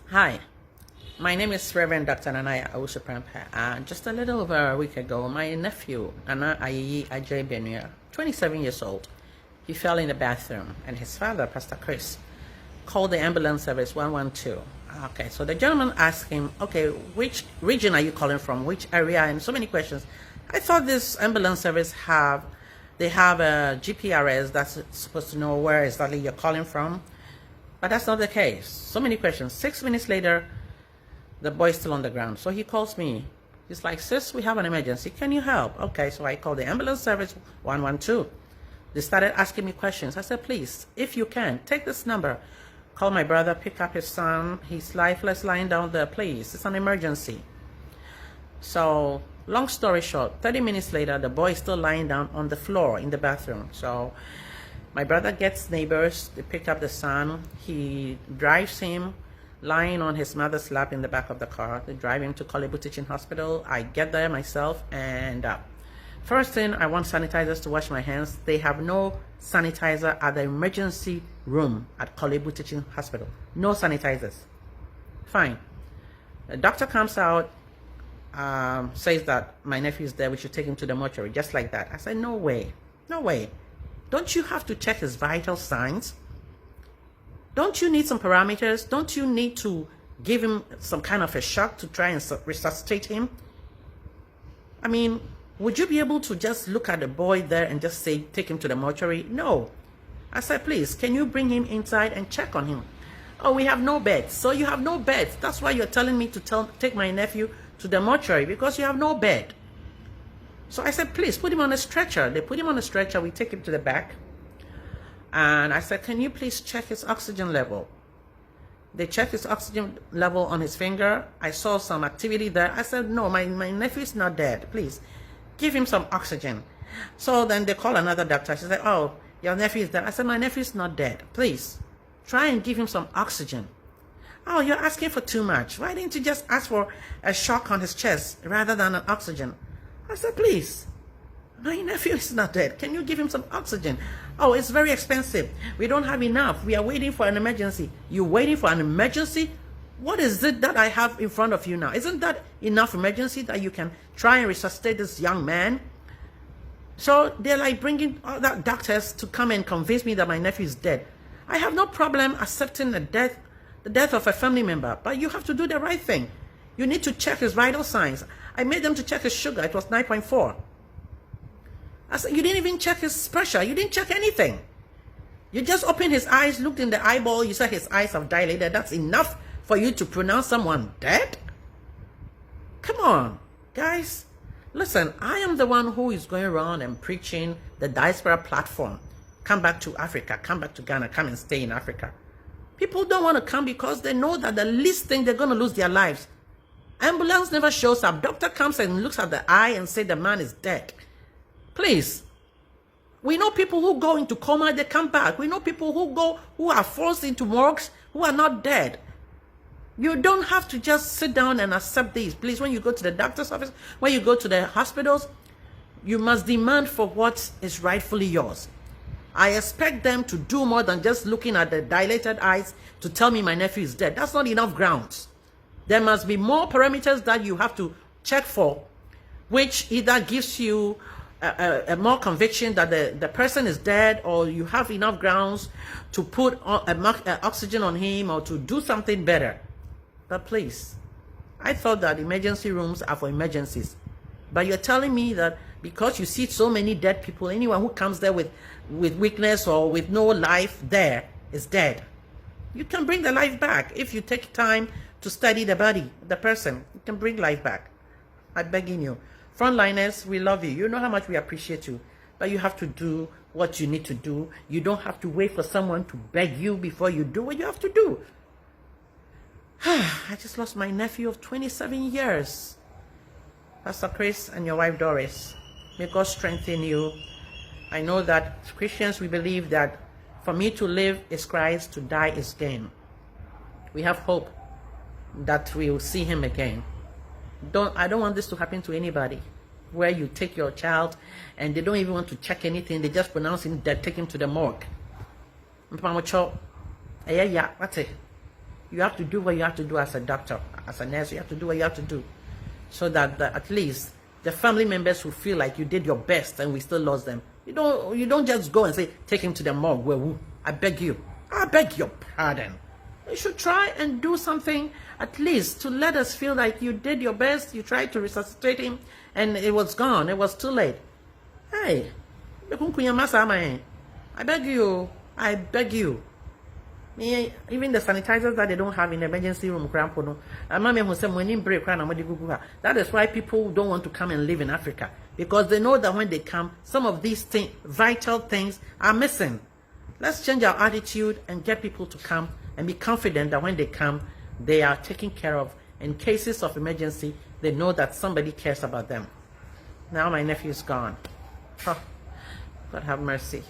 Hi, my name is Reverend Dr. Nanayaa O. Prempeh. Just a little over a week ago, my nephew, Nanayaa O, 27 years old, he fell in the bathroom, and his father, Pastor Chris, called the ambulance service 112. Okay, so the gentleman asked him, okay, which region are you calling from, which area, and so many questions. I thought this ambulance service have a GPRS that's supposed to know where exactly you're calling from. But that's not the case. So many questions. 6 minutes later, the boy is still on the ground. So he calls me. He's like, sis, we have an emergency. Can you help? Okay, so I called the ambulance service 112. They started asking me questions. I said, please, if you can, take this number. Call my brother, pick up his son. He's lifeless, lying down there, please. It's an emergency. So, long story short, 30 minutes later, the boy is still lying down on the floor in the bathroom. So, my brother gets neighbors, they pick up the son, he drives him lying on his mother's lap in the back of the car. They drive him to Kolebu Teaching Hospital. I get there myself, and first thing, I want sanitizers to wash my hands. They have no sanitizer at the emergency room at Kolebu Teaching Hospital. No sanitizers. Fine. The doctor comes out, says that my nephew is there, we should take him to the mortuary, just like that. I said, no way, no way. Don't you have to check his vital signs? Don't you need some parameters? Don't you need to give him some kind of a shock to try and resuscitate him? I mean, would you be able to just look at the boy there and just say, take him to the mortuary? No. I said, please, can you bring him inside and check on him? Oh, we have no beds. So you have no beds. That's why you're telling me to take my nephew to the mortuary, because you have no bed. So I said, please put him on a stretcher. They put him on a stretcher. We take him to the back. And I said, can you please check his oxygen level? They checked his oxygen level on his finger. I saw some activity there. I said, no, my nephew is not dead. Please give him some oxygen. So then they call another doctor. She said, oh, your nephew is dead. I said, my nephew is not dead. Please try and give him some oxygen. Oh, you're asking for too much. Why didn't you just ask for a shock on his chest rather than an oxygen? I said, please, my nephew is not dead. Can you give him some oxygen? Oh, it's very expensive. We don't have enough. We are waiting for an emergency. You're waiting for an emergency? What is it that I have in front of you now? Isn't that enough emergency that you can try and resuscitate this young man? So they're like bringing other doctors to come and convince me that my nephew is dead. I have no problem accepting the death of a family member, but you have to do the right thing. You need to check his vital signs. I made them to check his sugar. It was 9.4. I said, you didn't even check his pressure. You didn't check anything. You just opened his eyes, looked in the eyeball. You said his eyes have dilated. That's enough for you to pronounce someone dead? Come on, guys. Listen, I am the one who is going around and preaching the diaspora platform. Come back to Africa. Come back to Ghana. Come and stay in Africa. People don't want to come because they know that the least thing, they're going to lose their lives. Ambulance never shows up. Doctor comes and looks at the eye and say the man is dead. Please. We know people who go into coma, they come back. We know people who are forced into morgues, who are not dead. You don't have to just sit down and accept these. Please, when you go to the doctor's office, when you go to the hospitals, you must demand for what is rightfully yours. I expect them to do more than just looking at the dilated eyes to tell me my nephew is dead. That's not enough grounds. There must be more parameters that you have to check for, which either gives you a more conviction that the person is dead, or you have enough grounds to put oxygen on him or to do something better. But please, I thought that emergency rooms are for emergencies. But you're telling me that because you see so many dead people, anyone who comes there with weakness or with no life there is dead. You can bring the life back if you take time to study the body, the person. You can bring life back. I'm begging you. Frontliners, we love you. You know how much we appreciate you. But you have to do what you need to do. You don't have to wait for someone to beg you before you do what you have to do. I just lost my nephew of 27 years. Pastor Chris and your wife Doris, may God strengthen you. I know that Christians, we believe that for me to live is Christ, to die is gain. We have hope that we will see him again. I don't want this to happen to anybody, where you take your child and they don't even want to check anything. They just pronounce him dead, take him to the morgue. You have to do what you have to do as a doctor, as a nurse. You have to do what you have to do, so that at least the family members will feel like you did your best and we still lost them. You don't just go and say, take him to the morgue. Well, I beg you. I beg your pardon. You should try and do something at least to let us feel like you did your best. You tried to resuscitate him and it was gone. It was too late. Hey, I beg you. I beg you. Even the sanitizers that they don't have in the emergency room, that is why people don't want to come and live in Africa, because they know that when they come, some of these things, vital things, are missing. Let's change our attitude and get people to come and be confident that when they come, they are taken care of. In cases of emergency, they know that somebody cares about them. Now my nephew is gone. Oh, God have mercy.